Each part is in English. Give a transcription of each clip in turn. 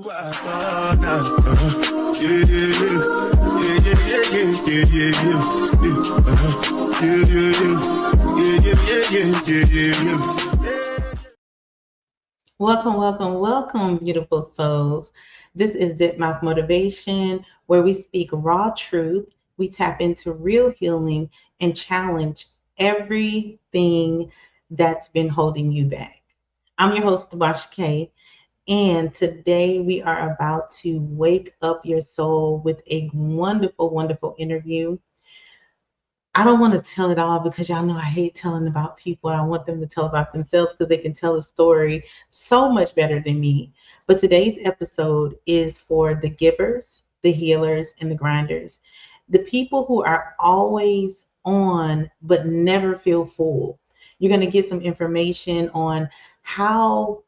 Welcome, welcome, welcome, beautiful souls. This is Zip Mouth Motivation, where we speak raw truth, we tap into real healing, and challenge everything that's been holding you back. I'm your host, Wash K, and today we are about to wake up your soul with a wonderful, wonderful interview. I don't want to tell it all because y'all know I hate telling about people. I want them to tell about themselves because they can tell a story so much better than me. But today's episode is for the givers, the healers, and the grinders. The people who are always on but never feel full. You're going to get some information on how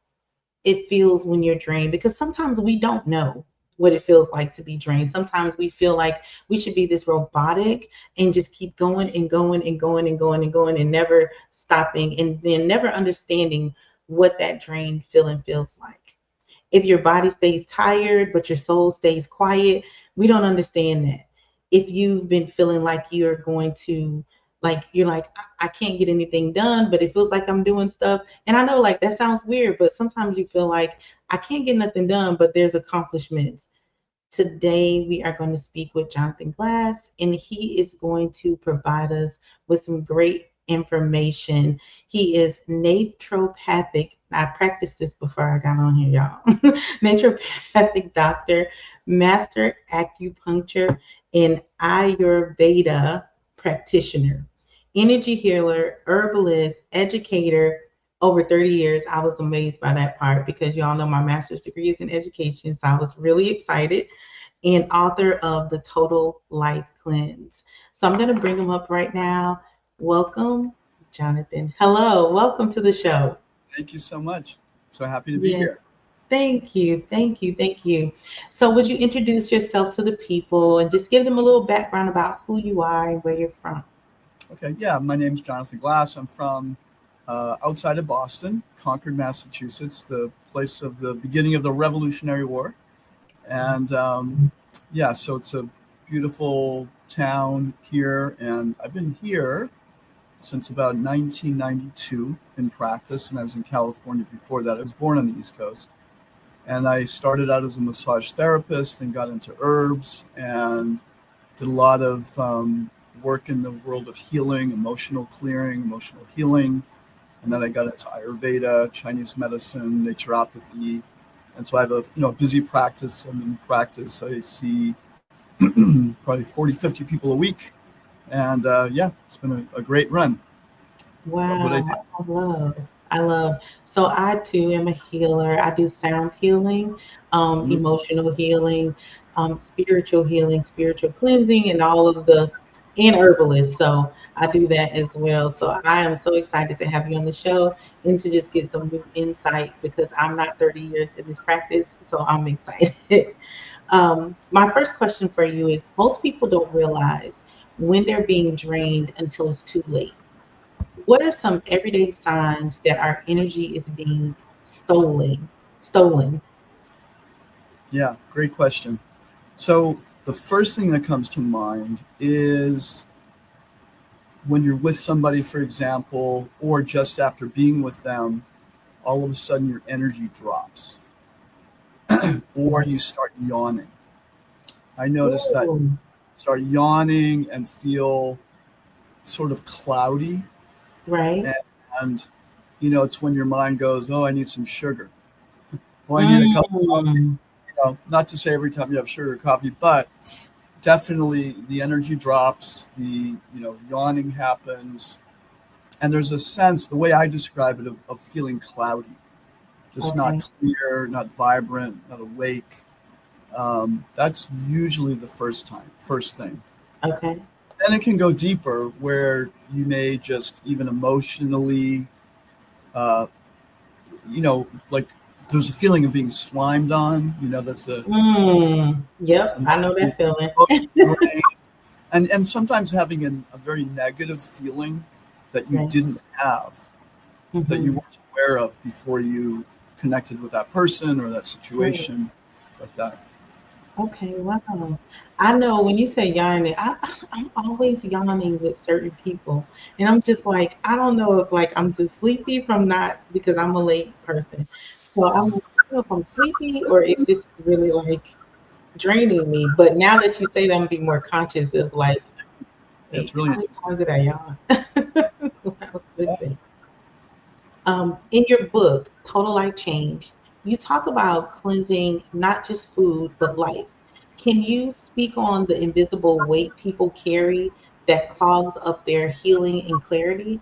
it feels when you're drained because sometimes we don't know what it feels like to be drained. Sometimes we feel like we should be this robotic and just keep going and going and going and going and going and never stopping and then never understanding what that drained feeling feels like. If your body stays tired but your soul stays quiet, we don't understand that. If you've been feeling like you're going to you're like, I can't get anything done, but it feels like I'm doing stuff. And I know like that sounds weird, but sometimes you feel like I can't get nothing done, but there's accomplishments. Today, we are going to speak with Jonathan Glass, and he is going to provide us with some great information. He is naturopathic. I practiced this before I got on here, y'all. Naturopathic doctor, master acupuncture, and Ayurveda practitioner, energy healer, herbalist, educator, over 30 years. I was amazed by that part because y'all know my master's degree is in education. So I was really excited, and author of The Total Life Cleanse. So I'm going to bring him up right now. Welcome, Jonathan. Hello. Welcome to the show. Thank you so much. So happy to be Yeah. here. Thank you. Thank you. Thank you. So would you introduce yourself to the people and just give them a little background about who you are and where you're from? Okay. Yeah. My name's Jonathan Glass. I'm from outside of Boston, Concord, Massachusetts, the place of the beginning of the Revolutionary War. And so it's a beautiful town here. And I've been here since about 1992 in practice. And I was in California before that. I was born on the East Coast. And I started out as a massage therapist, then got into herbs and did a lot of work in the world of healing, emotional clearing, emotional healing. And then I got into Ayurveda, Chinese medicine, naturopathy. And so I have a busy practice. I'm in practice. I see probably 40, 50 people a week. And it's been a great run. Wow, I love. So I too am a healer. I do sound healing, Mhm. emotional healing, spiritual cleansing, and all of and herbalist. So I do that as well. So I am so excited to have you on the show and to just get some new insight because I'm not 30 years in this practice, so I'm excited. My first question for you is: most people don't realize when they're being drained until it's too late. What are some everyday signs that our energy is being stolen? Stolen. Yeah, great question. So the first thing that comes to mind is when you're with somebody, for example, or just after being with them, all of a sudden your energy drops or you start yawning. I noticed that Ooh, start yawning and feel sort of cloudy. right? And it's when your mind goes, oh, I need some sugar. Oh, I need a cup of coffee. Mm, Not to say every time you have sugar or coffee, but definitely the energy drops, the yawning happens, and there's a sense, the way I describe it, of feeling cloudy, just not okay, clear, not vibrant, not awake. That's usually the first thing. okay. Then it can go deeper where you may just even emotionally, uh, like there's a feeling of being slimed on. That's Yep, I know emotionally, that feeling. emotionally drained. And sometimes having a very negative feeling that you Right. didn't have, that you Mm-hmm. weren't aware of before you connected with that person or that Right. situation. like that. Okay, wow. I know when you say yawning, I'm always yawning with certain people. And I'm just like, I don't know if like I'm just sleepy from not because I'm a late person. So I'm like, I don't know if I'm sleepy or if this is really like draining me. But now that you say that, I'm gonna be more conscious of like, It's wait, really how many interesting. times did I yawn when I was Yeah. sleeping? In your book, Total Life Change, you talk about cleansing not just food, but life. Can you speak on the invisible weight people carry that clogs up their healing and clarity?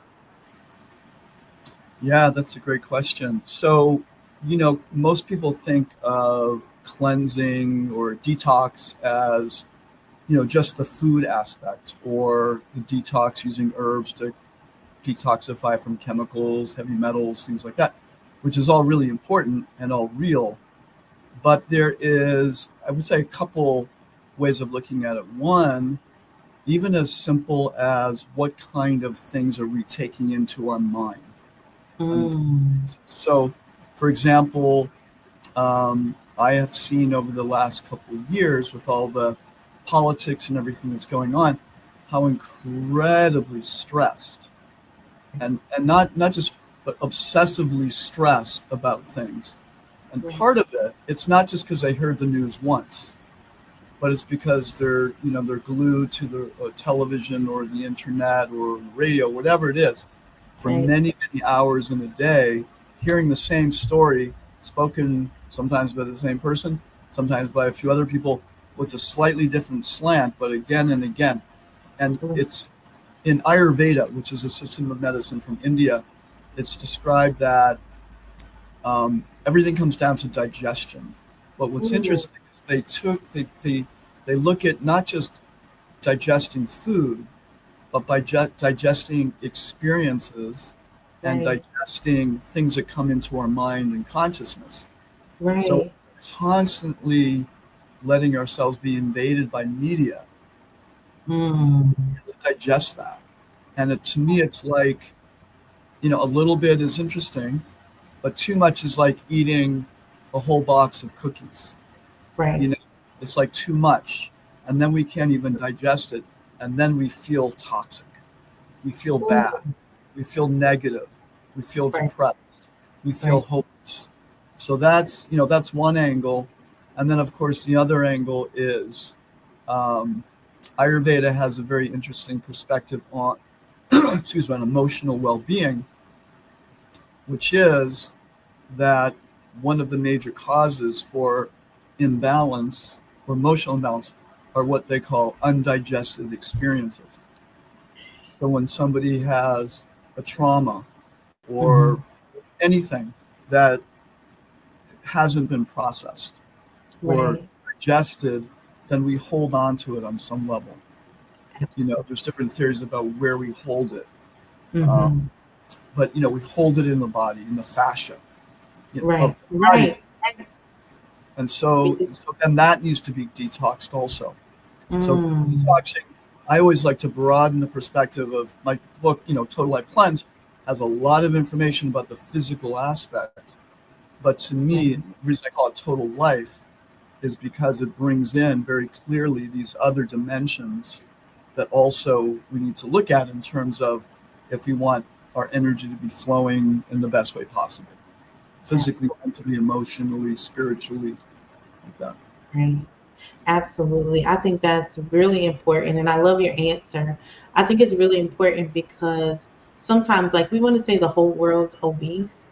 Yeah, that's a great question. So, most people think of cleansing or detox as, just the food aspect or the detox using herbs to detoxify from chemicals, heavy metals, things like that, which is all really important and all real. But there is, I would say, a couple ways of looking at it. One, even as simple as what kind of things are we taking into our mind on a daily Mm, basis. So, for example, I have seen over the last couple of years with all the politics and everything that's going on, how incredibly stressed and not just but obsessively stressed about things. And right, part of it, it's not just because they heard the news once, but it's because they're glued to the television or the internet or radio, whatever it is, for right. many many hours in a day, hearing the same story spoken sometimes by the same person, sometimes by a few other people with a slightly different slant, but again and again. And Mm, it's in Ayurveda, which is a system of medicine from India. It's described that everything comes down to digestion. But what's ooh, interesting is they look at not just digesting food, but by digesting experiences and right, digesting things that come into our mind and consciousness. So right. constantly letting ourselves be invaded by media, Mm, to digest that. And to me, it's like, a little bit is interesting, but too much is like eating a whole box of cookies. You right. know, it's like too much, and then we can't even digest it, and then we feel toxic. We feel bad. Ooh, We feel negative. We feel right, depressed. We feel right. hopeless. So that's one angle, and then of course the other angle is um, Ayurveda has a very interesting perspective on excuse me on emotional well-being, which is that one of the major causes for imbalance or emotional imbalance are what they call undigested experiences. So when somebody has a trauma or Hmm. anything that hasn't been processed or Right. digested, then we hold on to it on some level. Absolutely. There's different theories about where we hold it, uh, Hmm. but we hold it in the body, in the fascia, Right, of the body, right. and so then that needs to be detoxed also. So Mm, detoxing, I always like to broaden the perspective of my book. Total Life Cleanse has a lot of information about the physical aspect, but to me, right. the reason I call it Total Life is because it brings in very clearly these other dimensions that also we need to look at in terms of if we want our energy to be flowing in the best way possible, physically, Absolutely. mentally, emotionally, spiritually, like that. Right. Absolutely. I think that's really important. And I love your answer. I think it's really important because sometimes, like, we want to say the whole world's obese.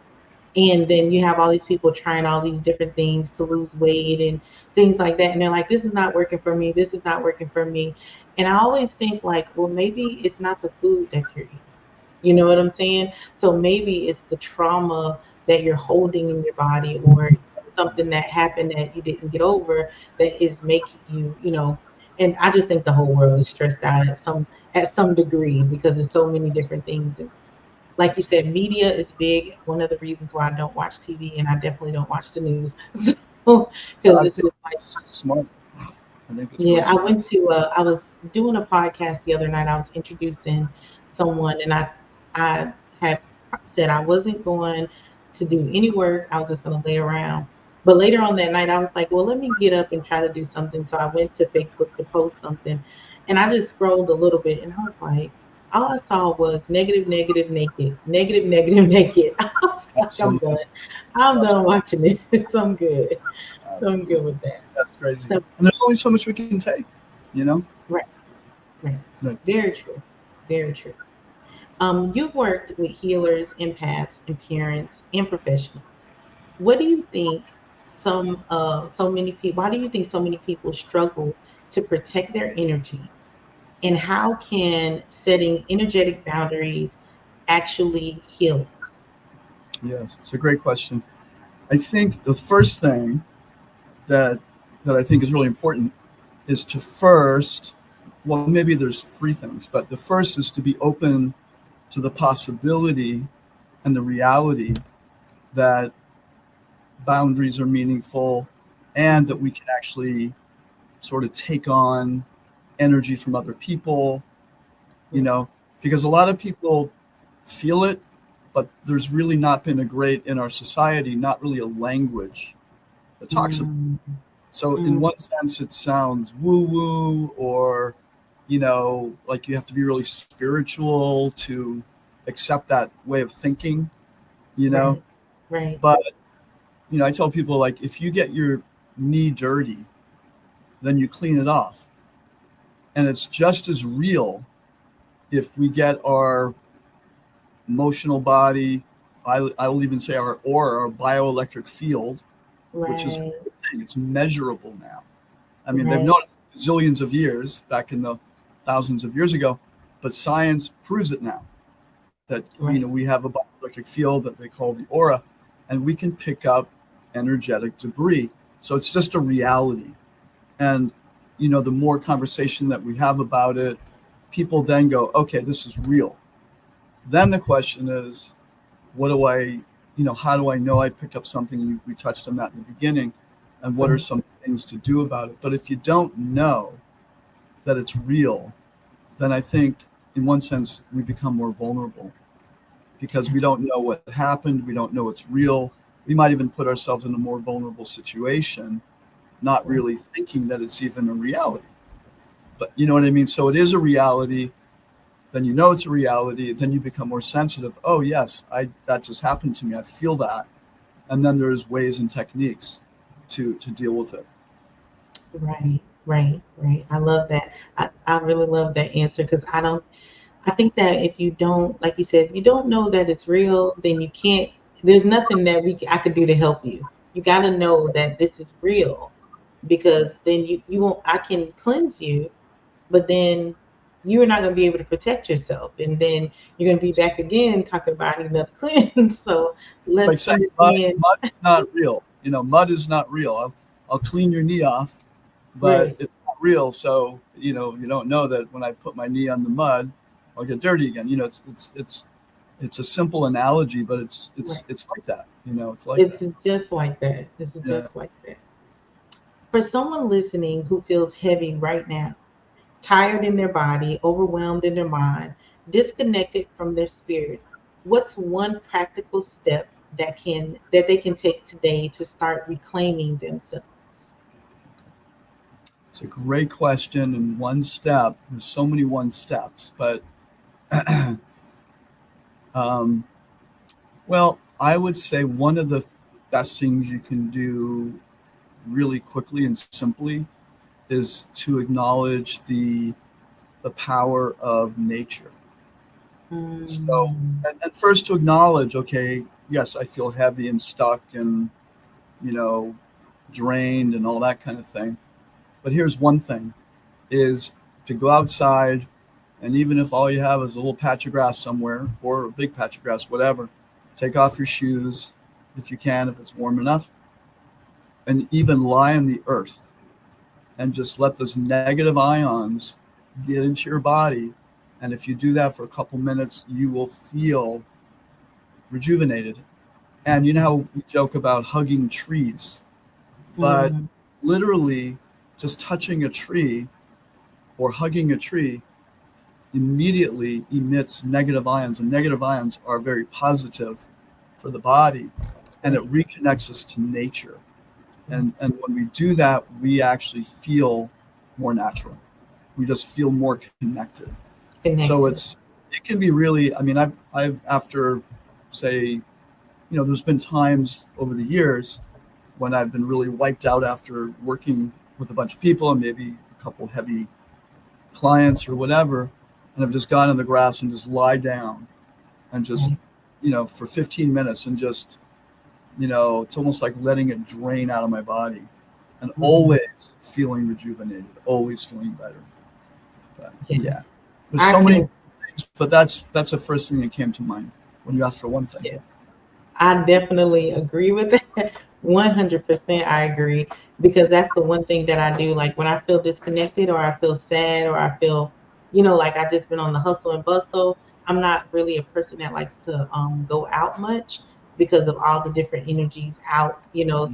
And then you have all these people trying all these different things to lose weight and things like that. And they're like, this is not working for me. This is not working for me. And I always think, like, well, maybe it's not the food that you're eating. You know what I'm saying? So maybe it's the trauma that you're holding in your body or something that happened that you didn't get over that is making you, and I just think the whole world is stressed out at some degree because there's so many different things. And like you said, media is big. One of the reasons why I don't watch TV and I definitely don't watch the news. So, because I it's think just like, it's smart. I think it's really yeah, smart. I was doing a podcast the other night. I was introducing someone, and I had said I wasn't going to do any work. I was just going to lay around. But later on that night, I was like, well, let me get up and try to do something. So I went to Facebook to post something, and I just scrolled a little bit, and I was like, all I saw was negative, negative, naked, negative, negative, naked. I was like, I'm Absolutely. done. I'm done watching it. So I'm good. Uh, So I'm good with that. that's crazy. So, And there's only so much we can take, you know? right, right. Right. Very true. Very true. You've worked with healers, empaths, and parents and professionals. What do you think so many people? Why do you think so many people struggle to protect their energy? And how can setting energetic boundaries actually heal us? Yes, it's a great question. I think the first thing that I think is really important is to first, well, maybe there's three things, but the first is to be open to the possibility and the reality that boundaries are meaningful and that we can actually sort of take on energy from other people, you know, because a lot of people feel it, but there's really not been a great, in our society, not really a language that talks about it. Mm, So in mm, one sense, it sounds woo woo, or, like you have to be really spiritual to accept that way of thinking, you know. right, right. But, I tell people, like, if you get your knee dirty, then you clean it off. And it's just as real if we get our emotional body, I will even say our aura, our bioelectric field, which is a Right, good thing. It's measurable now. I mean, they've right, known it for zillions of years, back in the thousands of years ago, but science proves it now that, right. we have a bioelectric field that they call the aura, and we can pick up energetic debris. So it's just a reality. And, the more conversation that we have about it, people then go, okay, this is real. Then the question is, what do I, how do I know I picked up something? We touched on that in the beginning. And what are Right. some things to do about it? But if you don't know that it's real, then I think in one sense we become more vulnerable because we don't know what happened. We don't know it's real. We might even put ourselves in a more vulnerable situation, not Right. really thinking that it's even a reality. But you know what I mean? So it is a reality. Then it's a reality. Then you become more sensitive. Oh yes, that just happened to me. I feel that. And then there's ways and techniques to deal with it. Right, right, right. I love that. I really love that answer because I think that if you don't, like you said, if you don't know that it's real, then you can't, there's nothing that I could do to help you. You got to know that this is real because then you won't, I can cleanse you, but then you're not going to be able to protect yourself. And then you're going to be back again talking about another cleanse. So It's like let's saying understand. mud is not real. Mud is not real. I'll clean your knee off, but Right, it's not real. So you don't know that when I put my knee on the mud, I'll get dirty again. It's a simple analogy, but it's right. it's it's like that. It's like that. It's just like that. It's Yeah. just like that. For someone listening who feels heavy right now, tired in their body, overwhelmed in their mind, disconnected from their spirit, what's one practical step that they can take today to start reclaiming themselves? It's a great question. And one step. There's so many one steps, but um, well, I would say one of the best things you can do really quickly and simply is to acknowledge the power of nature. So, Mm, and first to acknowledge, okay, yes, I feel heavy and stuck and you know drained and all that kind of thing. But here's one thing: is to go outside, and even if all you have is a little patch of grass somewhere or a big patch of grass, whatever, take off your shoes if you can, if it's warm enough, and even lie on the earth and just let those negative ions get into your body. And if you do that for a couple minutes, you will feel rejuvenated. And you know how we joke about hugging trees, but mm, literally just touching a tree or hugging a tree immediately emits negative ions, and negative ions are very positive for the body, and it right, reconnects us to nature. And when we do that, we actually feel more natural. We just feel more connected. So it can be really, I mean, I've after, say, there's been times over the years when I've been really wiped out after working with a bunch of people and maybe a couple heavy clients or whatever, and I've just gone in the grass and just lie down and just, for 15 minutes and just, it's almost like letting it drain out of my body, and always feeling rejuvenated, always feeling better. But yeah, there's so many things, but that's the first thing that came to mind when you asked for one thing. Yeah. I definitely agree with that. 100% I agree, because that's the one thing that I do. Like when I feel disconnected or I feel sad or I feel, like I just been on the hustle and bustle, I'm not really a person that likes to go out much because of all the different energies out,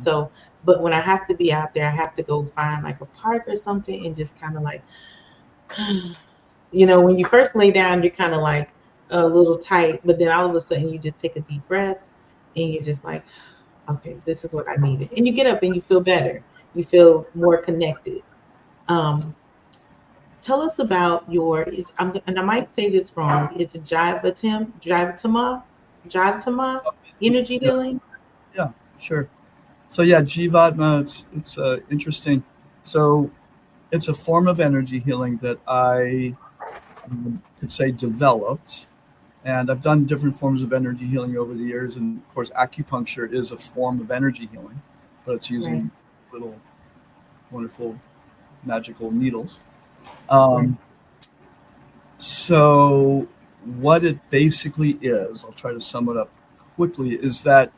So, but when I have to be out there, I have to go find like a park or something and just kind of like, when you first lay down, you're kind of like a little tight, but then all of a sudden you just take a deep breath and you're just like, okay, this is what I needed. And you get up and you feel better. You feel more connected. Tell us about and I might say this wrong. It's Jivatama energy healing. Yeah, sure. So yeah, Jivatma, it's interesting. So it's a form of energy healing that I could say developed. And I've done different forms of energy healing over the years. And of course, acupuncture is a form of energy healing, but it's using little wonderful magical needles. So what it basically is, I'll try to sum it up quickly, is that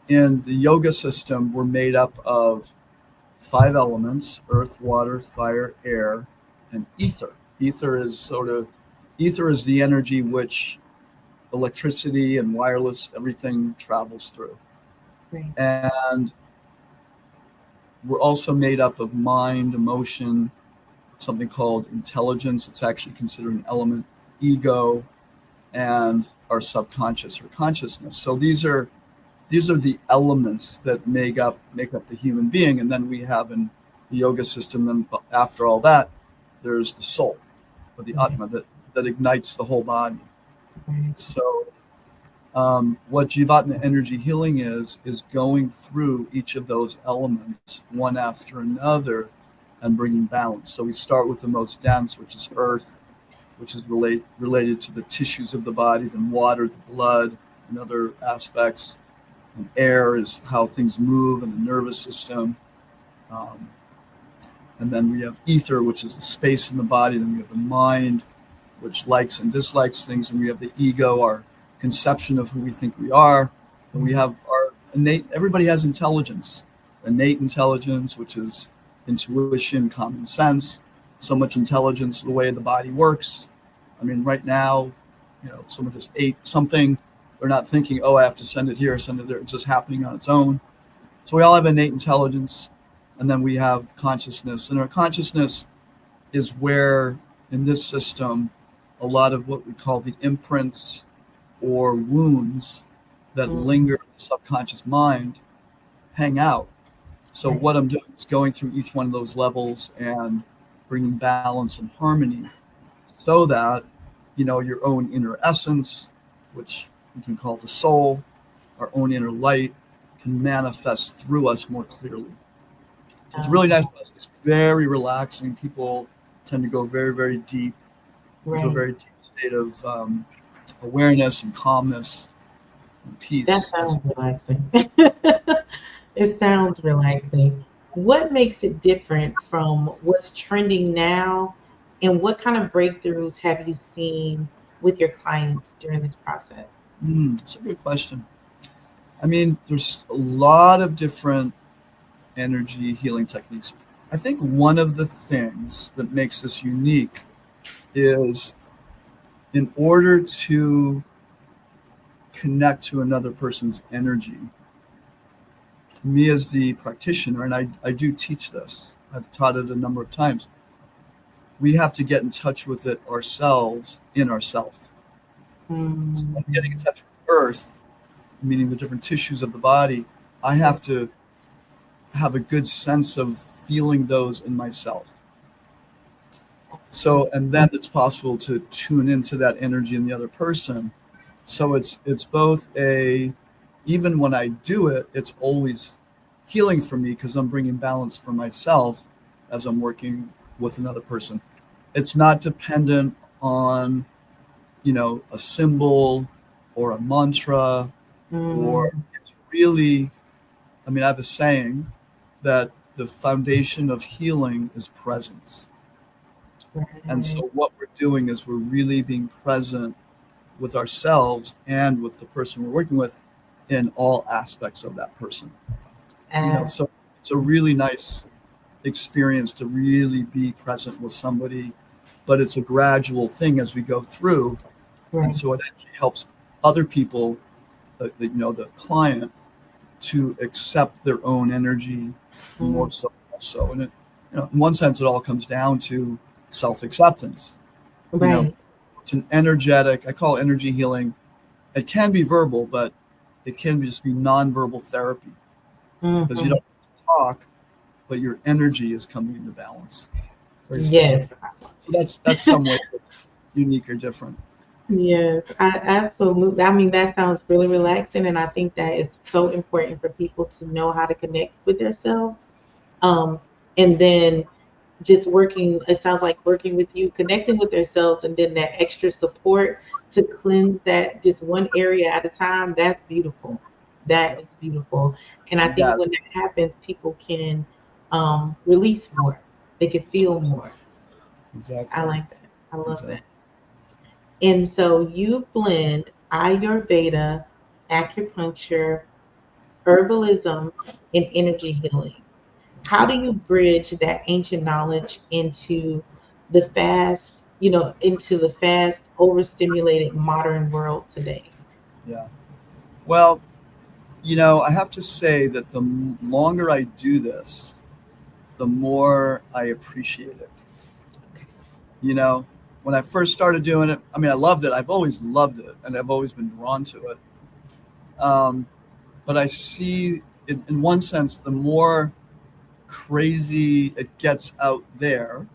in the yoga system, we're made up of 5 elements: earth, water, fire, air, and ether. Ether is the energy which electricity and wireless, everything travels through. Right. And we're also made up of mind, emotion, something called intelligence. It's actually considered an element, ego, and our subconscious or consciousness. So these are the elements that make up the human being. And then we have in the yoga system, and after all that, there's the soul, or the Atma, that ignites the whole body. So what Jivatma energy healing is going through each of those elements one after another and bringing balance. So we start with the most dense, which is earth, which is related to the tissues of the body, then water, the blood, and other aspects. And air is how things move in the nervous system. And then we have ether, which is the space in the body. Then we have the mind, which likes and dislikes things. And we have the ego, our conception of who we think we are. And we have our innate, everybody has intelligence, innate intelligence, which is intuition, common sense, so much intelligence, the way the body works. I mean, right now, if someone just ate something, they're not thinking, oh, I have to send it here, send it there. It's just happening on its own. So we all have innate intelligence. And then we have consciousness. And our consciousness is where, in this system, a lot of what we call the imprints or wounds that linger in the subconscious mind hang out. So what I'm doing is going through each one of those levels and bringing balance and harmony so that, your own inner essence, which we can call the soul, our own inner light, can manifest through us more clearly. So it's really nice. It's very relaxing. People tend to go very, very deep, into a very deep state of awareness and calmness and peace. That sounds relaxing. It sounds relaxing. What makes it different from what's trending now, and what kind of breakthroughs have you seen with your clients during this process? That's a good question. I mean, there's a lot of different energy healing techniques. I think one of the things that makes this unique is, in order to connect to another person's energy, me as the practitioner, and I do teach this, I've taught it a number of times, we have to get in touch with it ourselves in ourself. So I'm getting in touch with earth, meaning the different tissues of the body. I have to have a good sense of feeling those in myself. So, and then it's possible to tune into that energy in the other person. So it's both even when I do it, it's always healing for me because I'm bringing balance for myself as I'm working with another person. It's not dependent on, a symbol or a mantra, or it's really, I have a saying that the foundation of healing is presence. And so what we're doing is we're really being present with ourselves and with the person we're working with in all aspects of that person. So it's a really nice experience to really be present with somebody, but it's a gradual thing as we go through. And so it actually helps other people, the client, to accept their own energy more so also. And it, in one sense, it all comes down to self-acceptance. It's an energetic, I call it energy healing. It can be verbal, but it can just be non-verbal therapy because you don't talk, but your energy is coming into balance. Yes. So that's somewhat unique or different. Yes, absolutely. That sounds really relaxing, and I think that is so important for people to know how to connect with themselves. And then just working, it sounds like working with you, connecting with themselves, and then that extra support to cleanse that just one area at a time. That's beautiful. That is beautiful. And I think when that happens, people can release more. They can feel more. Exactly. I like that. I love that. And so you blend Ayurveda, acupuncture, herbalism, and energy healing. How do you bridge that ancient knowledge into the fast, overstimulated modern world today? Yeah. Well, I have to say that the longer I do this, the more I appreciate it. When I first started doing it, I loved it. I've always loved it, and I've always been drawn to it. But I see, in one sense, the more crazy it gets out there,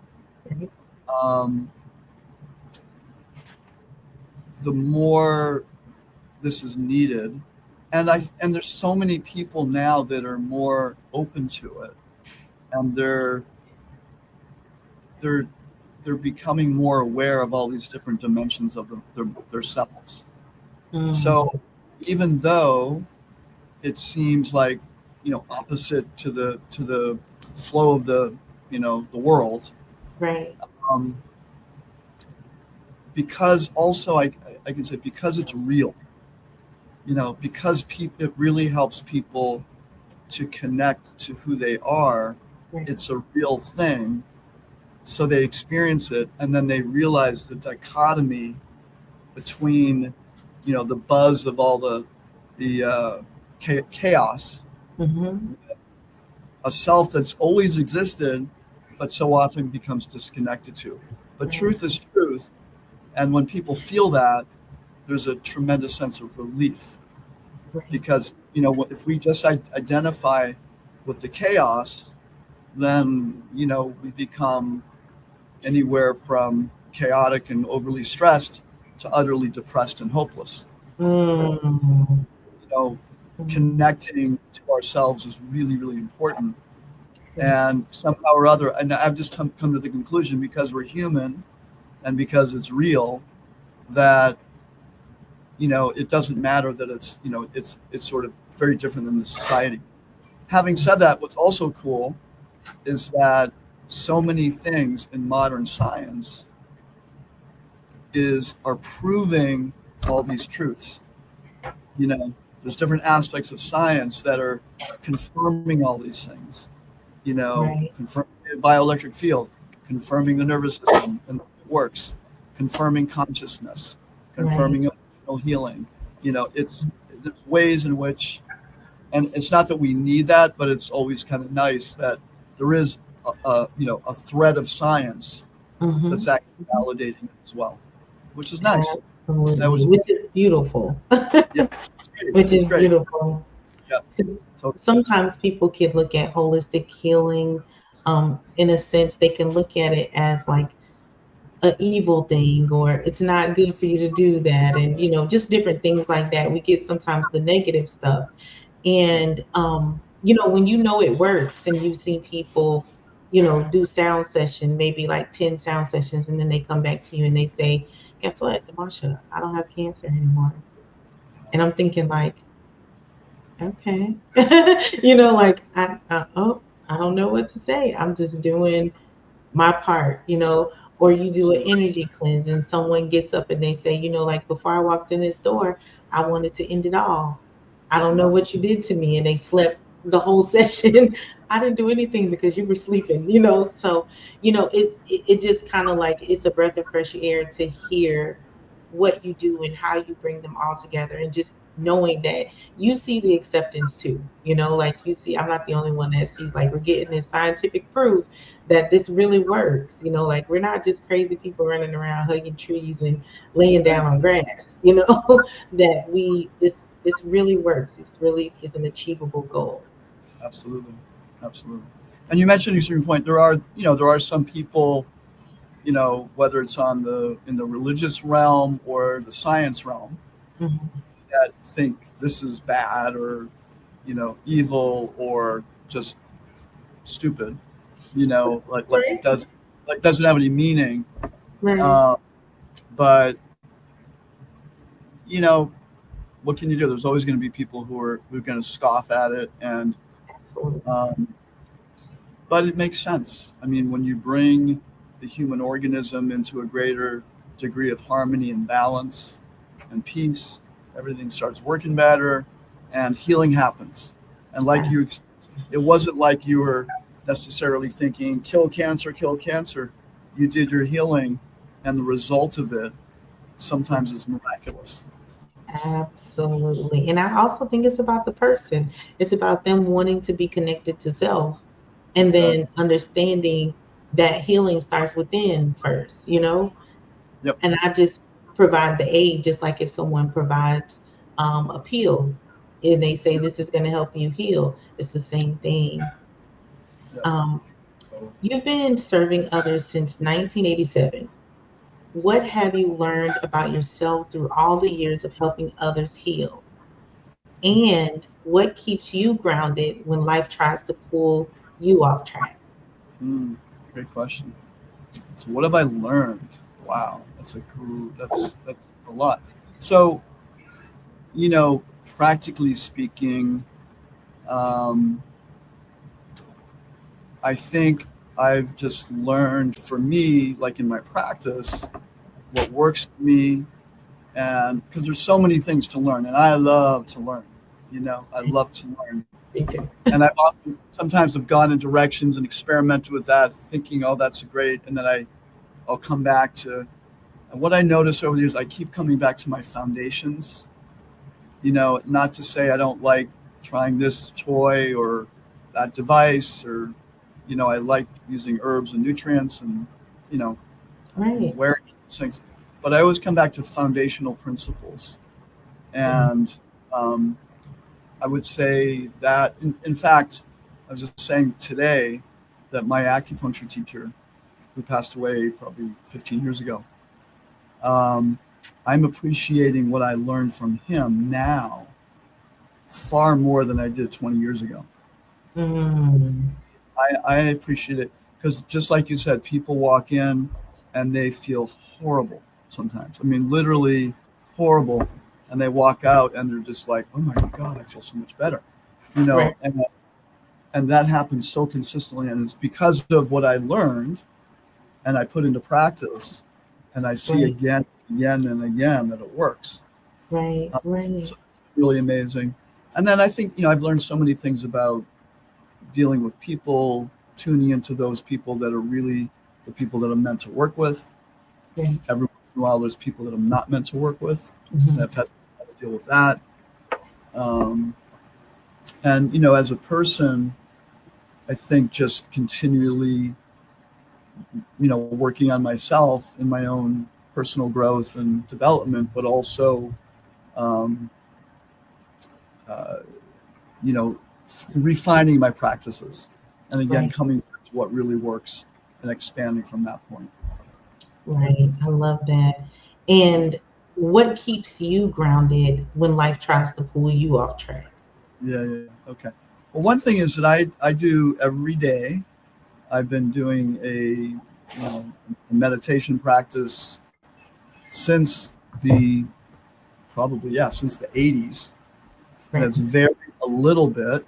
the more this is needed. And there's so many people now that are more open to it, and they're becoming more aware of all these different dimensions of their selves. So even though it seems like opposite to the flow of the world, right? Because also I can say because it's real, because it really helps people to connect to who they are. Right. It's a real thing. So they experience it, and then they realize the dichotomy between, the buzz of all the chaos, a self that's always existed, but so often becomes disconnected to. But truth is truth, and when people feel that, there's a tremendous sense of relief, because if we just identify with the chaos, then we become anywhere from chaotic and overly stressed to utterly depressed and hopeless. Connecting to ourselves is really, really important. And somehow or other, and I've just come to the conclusion, because we're human and because it's real, that it doesn't matter that it's it's sort of very different than the society. Having said that, what's also cool is that so many things in modern science are proving all these truths. There's different aspects of science that are confirming all these things. Confirming the bioelectric field, confirming the nervous system and it works, confirming consciousness, confirming emotional healing. There's ways in which, and it's not that we need that, but it's always kind of nice that there is a thread of science that's actually validating it as well, which is nice. Absolutely. Which is beautiful. Yeah, Which is beautiful. Yeah. So Sometimes people can look at holistic healing, in a sense, they can look at it as like a evil thing, or it's not good for you to do that, and just different things like that. We get sometimes the negative stuff. yeah. And when it works, and you've seen people do sound session, maybe like 10 sound sessions, and then they come back to you and they say, guess what, Demasha, I don't have cancer anymore. And I'm thinking like, okay. Like I don't know what to say. I'm just doing my part, or you do an Absolutely. energy cleanse and someone gets up and they say, like before I walked in this door, I wanted to end it all. I don't know Yeah. what you did to me. And they slept the whole session. I didn't do anything because you were sleeping, So, it just kind of like it's a breath of fresh air to hear what you do and how you bring them all together, and just knowing that you see the acceptance too, like you see, I'm not the only one that sees, like, we're getting this scientific proof that this really works, like we're not just crazy people running around hugging trees and laying Right. down on grass, that this really works. This really is an achievable goal. Absolutely. Absolutely. And you mentioned a certain point. There are some people, whether it's in the religious realm or the science realm, Mhm. that think this is bad or, evil or just stupid, like it Right, doesn't have any meaning. right, Uh, but you know, what can you do? There's always going to be people who are going to scoff at it, and absolutely. um, but it makes sense. I mean, when you bring the human organism into a greater degree of harmony and balance and peace, everything starts working better, and healing happens. And like Uh, you, it wasn't like you were necessarily thinking kill cancer, kill cancer. You did your healing, and the result of it sometimes is miraculous. Absolutely. And I also think it's about the person. It's about them wanting to be connected to self, and then Exactly. understanding that healing starts within first. Yep. And I just provide the aid, just like if someone provides a pill and they say this is going to help you heal, it's the same thing. Yep. Um, So, you've been serving others since 1987. What have you learned about yourself through all the years of helping others heal? And what keeps you grounded when life tries to pull you off track? mm, great question. So what have I learned? Wow, that's a lot. So you know, practically speaking, um, I think I've just learned for me, like in my practice, what works for me, and because there's so many things to learn, and I love to learn. I love to learn, Me too. and I've often sometimes have gone in directions and experimented with that, thinking, oh, that's great, and then I'll come back to. And what I notice over the years, I keep coming back to my foundations. Not to say I don't like trying this toy or that device, or I like using herbs and nutrients, and you know Right. wearing these things, but I always come back to foundational principles. Mhm. And um, I would say that, in fact, I was just saying today that my acupuncture teacher, who passed away probably 15 years ago, um, I'm appreciating what I learned from him now far more than I did 20 years ago. Mm. I appreciate it because, just like you said, people walk in and they feel horrible sometimes. I mean, literally horrible. And they walk out and they're just like, oh my God, I feel so much better. You Right. know, and, and that happens so consistently. And it's because of what I learned and I put into practice. And I see Right. again and again that it works. Right. Uh, Right. so it's really amazing. And then I think, I've learned so many things about dealing with people, tuning into those people that are really the people that I'm meant to work with. Right. Every once in a while, there's people that I'm not meant to work with, and Mhm. had to deal with that. Um, and as a person, I think just continually, working on myself in my own personal growth and development, but also um, uh, you know, refining my practices, and again, Right. coming back to what really works and expanding from that point. Right. I love that. And what keeps you grounded when life tries to pull you off track? Yeah, yeah, okay. Well, one thing is that I do every day. I've been doing a meditation practice since the probably since the 80s, and Right. it's varied a little bit,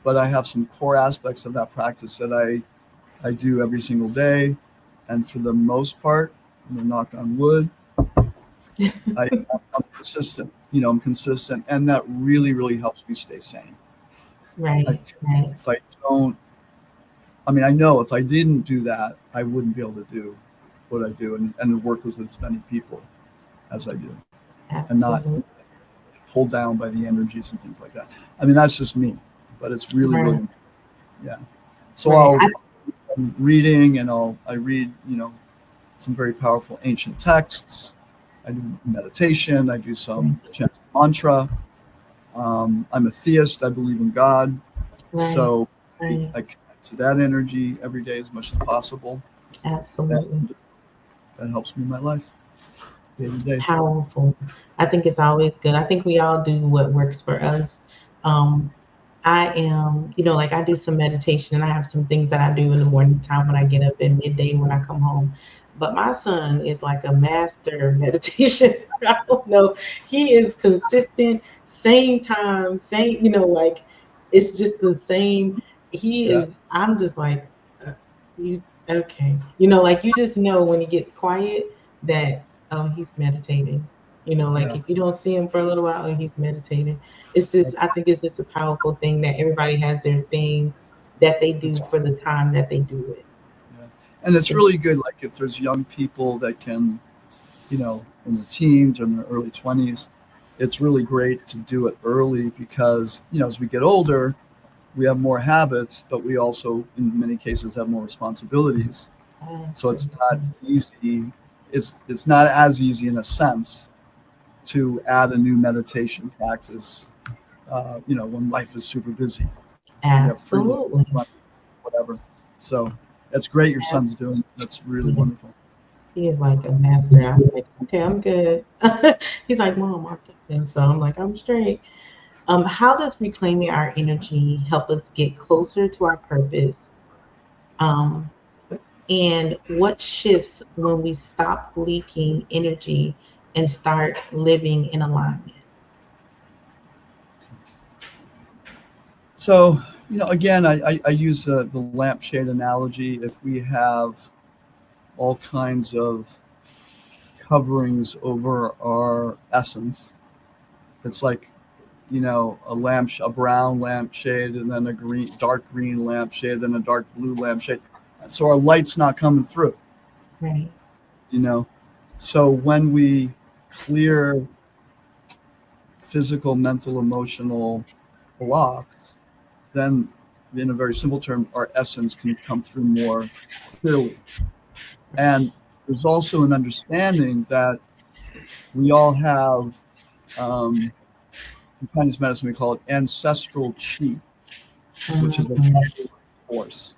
but I have some core aspects of that practice that I do every single day, and for the most part, I'm gonna knock on wood, I'm consistent. I'm consistent, and that really really helps me stay sane. I Right. feel like Right. if I don't, I mean, I know if I didn't do that, I wouldn't be able to do what I do and work with as many people as I do, and not Absolutely. pulled down by the energies and things like that. I mean, that's just me, but it's really, really Right. important. Yeah. So Right. I'm reading, and I read, some very powerful ancient texts. I do meditation. I do Right. some chanting mantra. I'm a theist. I believe in God. Right. So Right. I connect to that energy every day as much as possible. Absolutely. And that helps me in my life day to day. Powerful. I think it's always good. I think we all do what works for us. Um, I am, like I do some meditation and I have some things that I do in the morning time when I get up and midday when I come home. But my son is like a master meditation. I don't know. He is consistent, same time, same, like it's just the same. He Yeah. is, I'm just like, you, okay. Like you just know when he gets quiet that, oh, he's meditating. Like Yeah. if you don't see him for a little while, oh, he's meditating. It's just, That's, I think it's just a powerful thing that everybody has their thing that they do that's for the time that they do it. yeah. And it's It's, really good. Like if there's young people that can, in their teens or in their early 20s, it's really great to do it early because, as we get older, we have more habits, but we also, in many cases, have more responsibilities. So it's not absolutely. easy. It's not as easy in a sense to add a new meditation practice, when life is super busy. You have free Absolutely. money, whatever. So that's great. Your son's doing it. That's really Yeah. wonderful. He is like a master. I'm like, okay, I'm good. He's like, Mom, I'm good. So I'm like, I'm straight. How does reclaiming our energy help us get closer to our purpose? Um, and what shifts when we stop leaking energy and start living in alignment? So, again, I use the lampshade analogy. If we have all kinds of coverings over our essence, it's like, a brown lampshade, and then a dark green lampshade, then a dark blue lampshade. So our light's not coming through, Right. you know. So when we clear physical, mental, emotional blocks, then in a very simple term, our essence can come through more clearly. And there's also an understanding that we all have, in Chinese medicine, we call it ancestral chi, which is a Mhm. vital force.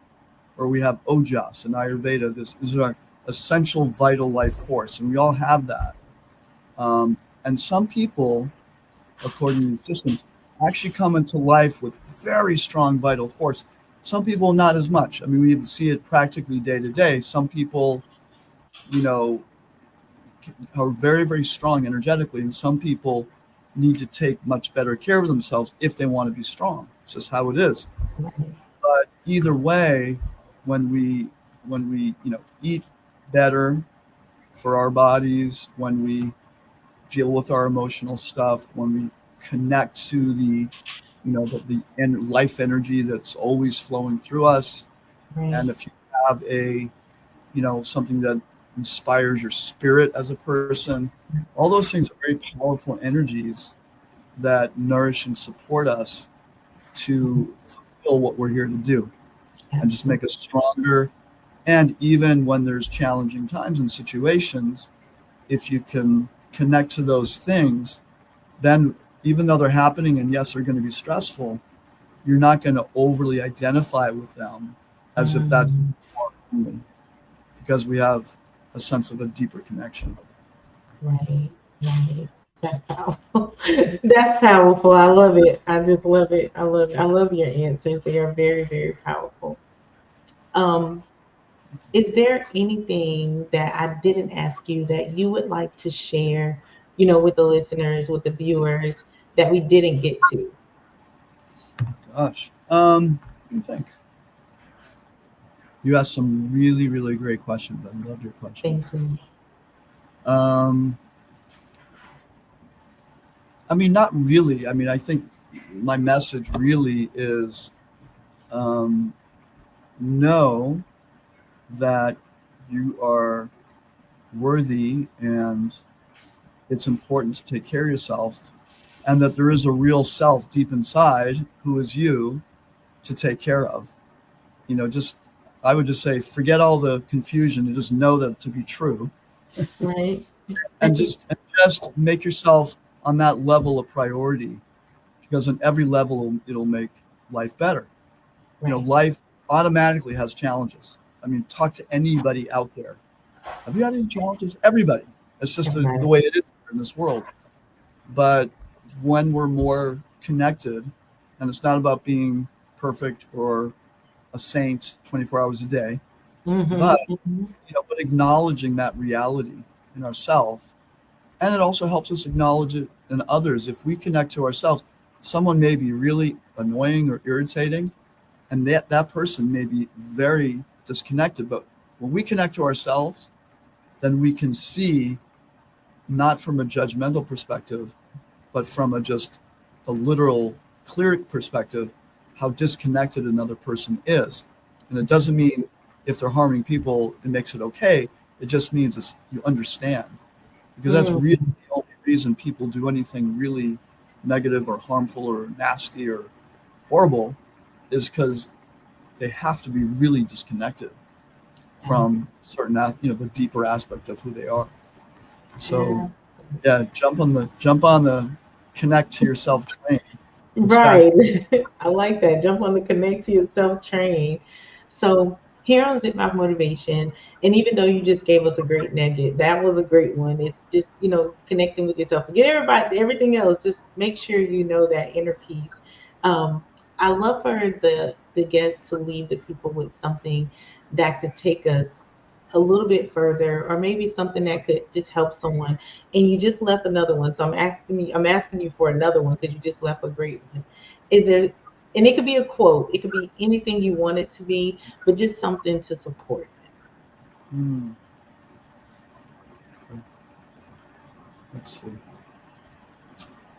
Or we have ojas in Ayurveda. This is our essential vital life force, and we all have that. And some people, according to these systems, actually come into life with very strong vital force. Some people not as much. I mean, we see it practically day to day. Some people, you know, are very, very strong energetically, and some people need to take much better care of themselves if they want to be strong. It's just how it is. Right. But either way, when we eat better for our bodies, when we deal with our emotional stuff, when we connect to the life energy that's always flowing through us, and Right. if you have something that inspires your spirit as a person, all those things are very powerful energies that nourish and support us to fulfill what we're here to do and just make Absolutely. us stronger. And even when there's challenging times and situations, if you can connect to those things, then even though they're happening and yes, they're going to be stressful, you're not going to overly identify with them as if that's only, because we have a sense of a deeper connection. Right, right. That's powerful. That's powerful. I love it. I just love it. I love it. I love your answers. They are very, very powerful. Um, is there anything that I didn't ask you that you would like to share, with the listeners, with the viewers that we didn't get to? Gosh, what do you think? You asked some really, really great questions. I love your Thank questions. you. Um, I mean, not really. I mean, I think my message really is um, know that you are worthy and it's important to take care of yourself, and that there is a real self deep inside who is you to take care of. Just I would just say forget all the confusion and just know that to be true, Right. and just make yourself on that level a priority, because on every level it'll make life better. Right. Life automatically has challenges. I mean, talk to anybody out there. Have you had any challenges? Everybody. It's just the Right. way it is in this world. But when we're more connected, and it's not about being perfect or a saint 24 hours a day, Mm-hmm. but Mm-hmm. but acknowledging that reality in ourselves, and it also helps us acknowledge it in others. If we connect to ourselves, someone may be really annoying or irritating, and that person may be very disconnected. But when we connect to ourselves, then we can see, not from a judgmental perspective, but from just a literal, clear perspective, how disconnected another person is. And it doesn't mean if they're harming people, it makes it okay. It just means you understand. Because that's Mm. really the only reason people do anything really negative or harmful or nasty or horrible, is because they have to be really disconnected from certain, the deeper aspect of who they are. So Yeah. yeah, jump on the connect to yourself train as fast. Right. I like that. Jump on the connect to yourself train. So here on Zip Mouth Motivation, and even though you just gave us a great nugget, that was a great one. It's just, connecting with yourself. Forget everybody, everything else. Just make sure you know that inner peace. Um, I love for the guests to leave the people with something that could take us a little bit further, or maybe something that could just help someone. And you just left another one, so I'm asking you for another one because you just left a great one. Is there, and it could be a quote, it could be anything you want it to be, but just something to support it. Hmm, let's see.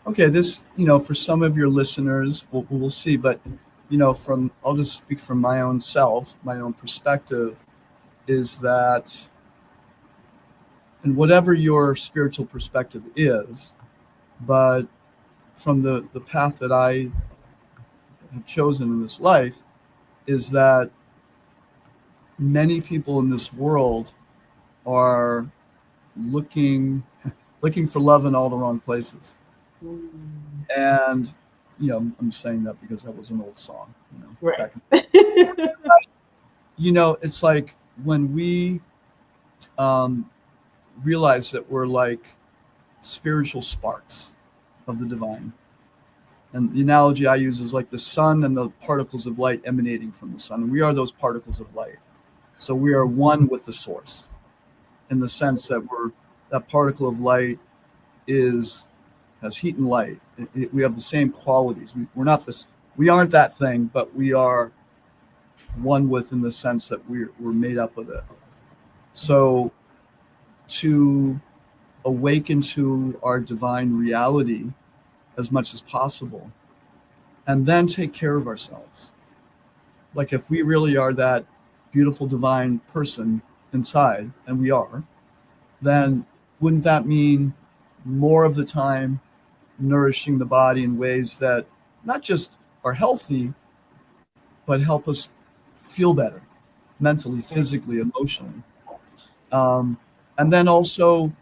Okay, this, for some of your listeners, we'll see, but from I'll just speak from my own self, my own perspective, is that, and whatever your spiritual perspective is, but from the path that I have chosen in this life, is that many people in this world are looking for love in all the wrong places. Mm. And I'm saying that because that was an old song, Right. back it's like when we realize that we're like spiritual sparks of the divine. And the analogy I use is like the sun and the particles of light emanating from the sun. And we are those particles of light. So we are one with the source, in the sense that that particle of light has heat and light. We have the same qualities. We aren't that thing, but we are one with, in the sense that we're made up of it. So to awaken to our divine reality as much as possible, and then take care of ourselves. Like if we really are that beautiful divine person inside, and we are, then wouldn't that mean more of the time nourishing the body in ways that not just are healthy, but help us feel better mentally, physically, emotionally. And then also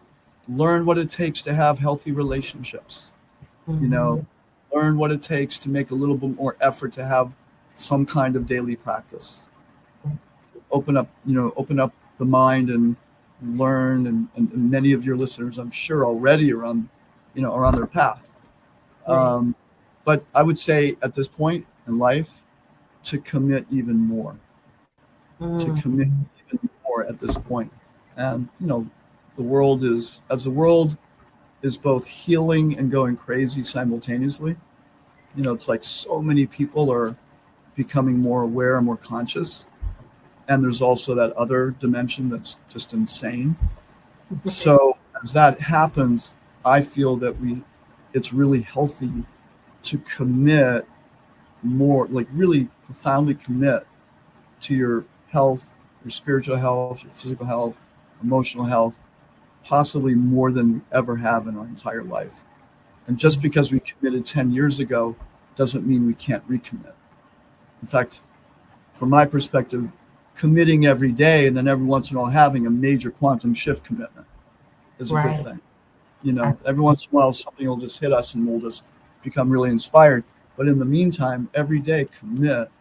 learn what it takes to have healthy relationships. You Mhm. know, Learn what it takes to make a little bit more effort to have some kind of daily practice. Open up the mind and learn. And many of your listeners, I'm sure, already are on their path. Right. But I would say at this point in life, to commit even more, to Mm. commit even more at this point. And the world is as the world is both healing and going crazy simultaneously. It's like so many people are becoming more aware and more conscious. And there's also that other dimension that's just insane. So as that happens, I feel that it's really healthy to commit more, like really profoundly commit to your health, your spiritual health, your physical health, emotional health, possibly more than we ever have in our entire life. And just because we committed 10 years ago doesn't mean we can't recommit. In fact, from my perspective, committing every day and then every once in a while having a major quantum shift commitment is a good Right. thing. Every once in a while something will just hit us and we'll just become really inspired. But in the meantime, every day commit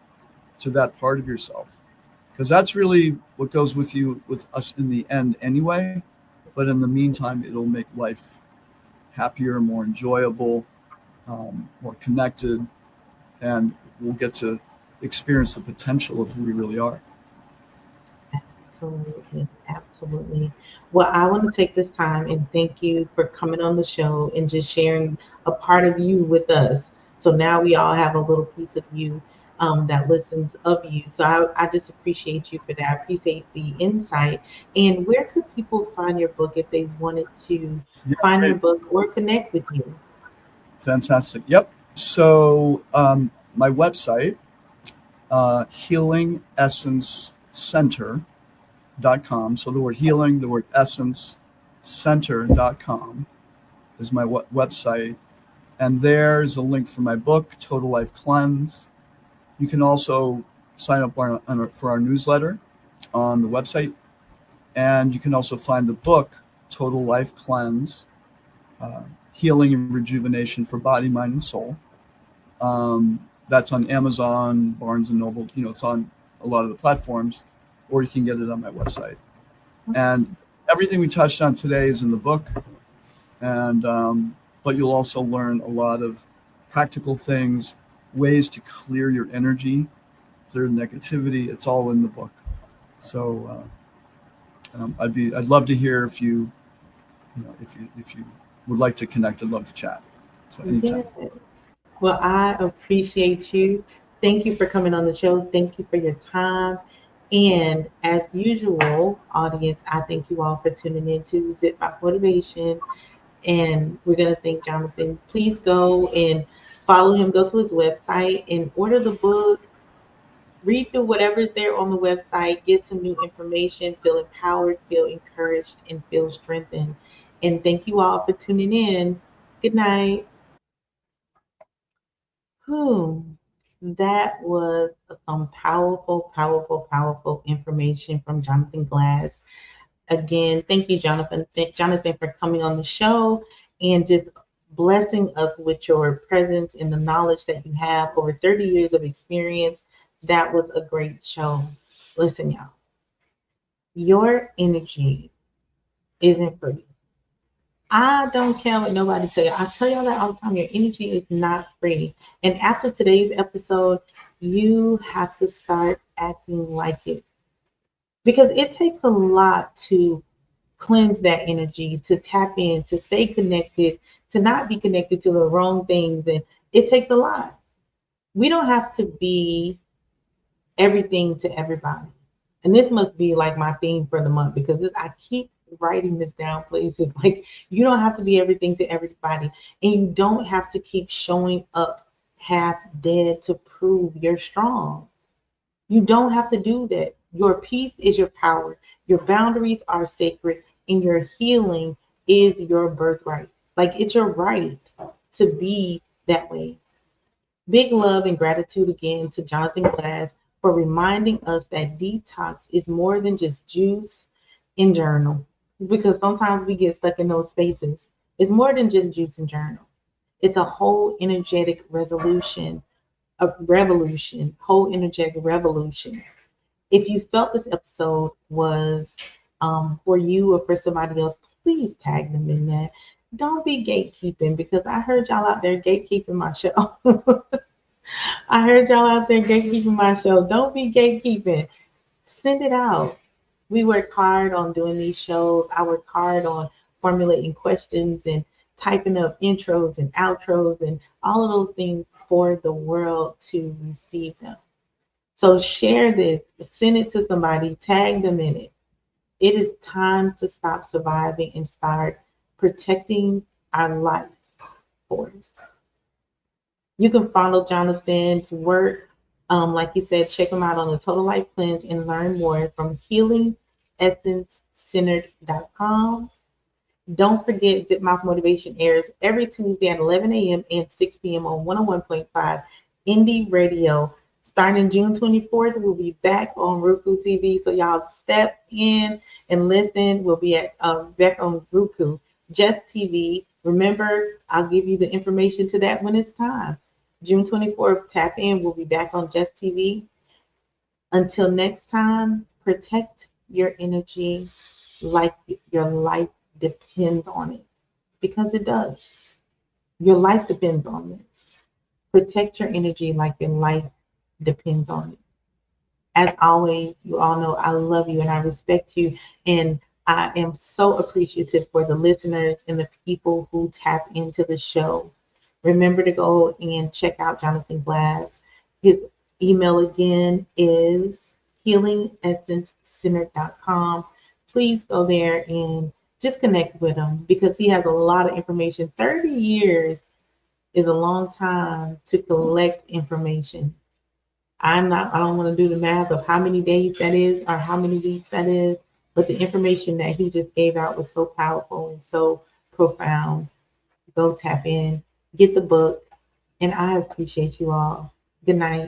to that part of yourself. Because that's really what goes with us in the end anyway. But in the meantime, it'll make life happier, more enjoyable, more connected, and we'll get to experience the potential of who we really are. Absolutely. Absolutely. Well, I want to take this time and thank you for coming on the show and just sharing a part of you with us. So now we all have a little piece of you that listens of you. So I just appreciate you for that. I appreciate the insight. And where could people find your book if they wanted to Yeah, find your great. book or connect with you? Fantastic. Yep. So my website, healingessencecenter.com. So the word healing, the word essence, center.com is my website. And there's a link for my book, Total Life Cleanse. You can also sign up for our newsletter on the website. And you can also find the book, Total Life Cleanse, Healing and Rejuvenation for Body, Mind, and Soul. That's on Amazon, Barnes and Noble. It's on a lot of the platforms, or you can get it on my website. And everything we touched on today is in the book. And but you'll also learn a lot of practical things, ways to clear your energy, clear negativity. It's all in the book. So I'd love to hear if if you would like to connect. I'd love to chat. So anytime. Yes. Well, I appreciate you. Thank you for coming on the show. Thank you for your time. And as usual, audience, I thank you all for tuning in to Zip by Motivation. And we're going to thank Jonathan. Please go and follow him, go to his website and order the book, read through whatever's there on the website, get some new information, feel empowered, feel encouraged, and feel strengthened. And thank you all for tuning in. Good night. Whew. That was some powerful, powerful, powerful information from Jonathan Glass. Again, thank you, Jonathan. Jonathan, for coming on the show and just blessing us with your presence and the knowledge that you have over 30 years of experience. That was a great show. Listen, y'all, your energy isn't free. I don't care what nobody tell you. I tell y'all that all the time. Your energy is not free. And after today's episode, you have to start acting like it because it takes a lot to cleanse that energy, to tap in, to stay connected, to not be connected to the wrong things. And it takes a lot. We don't have to be everything to everybody. And this must be like my theme for the month because I keep writing this down places. Like, you don't have to be everything to everybody. And you don't have to keep showing up half dead to prove you're strong. You don't have to do that. Your peace is your power. Your boundaries are sacred, and your healing is your birthright. Like, it's your right to be that way. Big love and gratitude again to Jonathan Glass for reminding us that detox is more than just juice and journal. Because sometimes we get stuck in those spaces. It's more than just juice and journal. It's a whole energetic resolution, a revolution, whole energetic revolution. If you felt this episode was for you or for somebody else, please tag them in that. Don't be gatekeeping, because I heard y'all out there gatekeeping my show. I heard y'all out there gatekeeping my show. Don't be gatekeeping. Send it out. We work hard on doing these shows. I work hard on formulating questions and typing up intros and outros and all of those things for the world to receive them. So share this, send it to somebody, tag them in it. It is time to stop surviving and start protecting our life force. You can follow Jonathan's work. Like he said, check him out on the Total Life Cleanse and learn more from healingessence-centered.com. Don't forget, Zip Mouth Motivation airs every Tuesday at 11 a.m. and 6 p.m. on 101.5 Indie Radio. Starting June 24th, we'll be back on Roku TV. So y'all step in and listen. We'll be at back on Roku, Just TV. Remember, I'll give you the information to that when it's time. June 24th, tap in. We'll be back on Just TV. Until next time, protect your energy like your life depends on it, because it does. Your life depends on it. Protect your energy like your life depends on it. As always, you all know I love you and I respect you. And I am so appreciative for the listeners and the people who tap into the show. Remember to go and check out Jonathan Glass. His email again is healingessence-centered.com. Please go there and just connect with him, because he has a lot of information. 30 years is a long time to collect information. I don't want to do the math of how many days that is or how many weeks that is, but the information that he just gave out was so powerful and so profound. Go tap in, get the book, and I appreciate you all. Good night.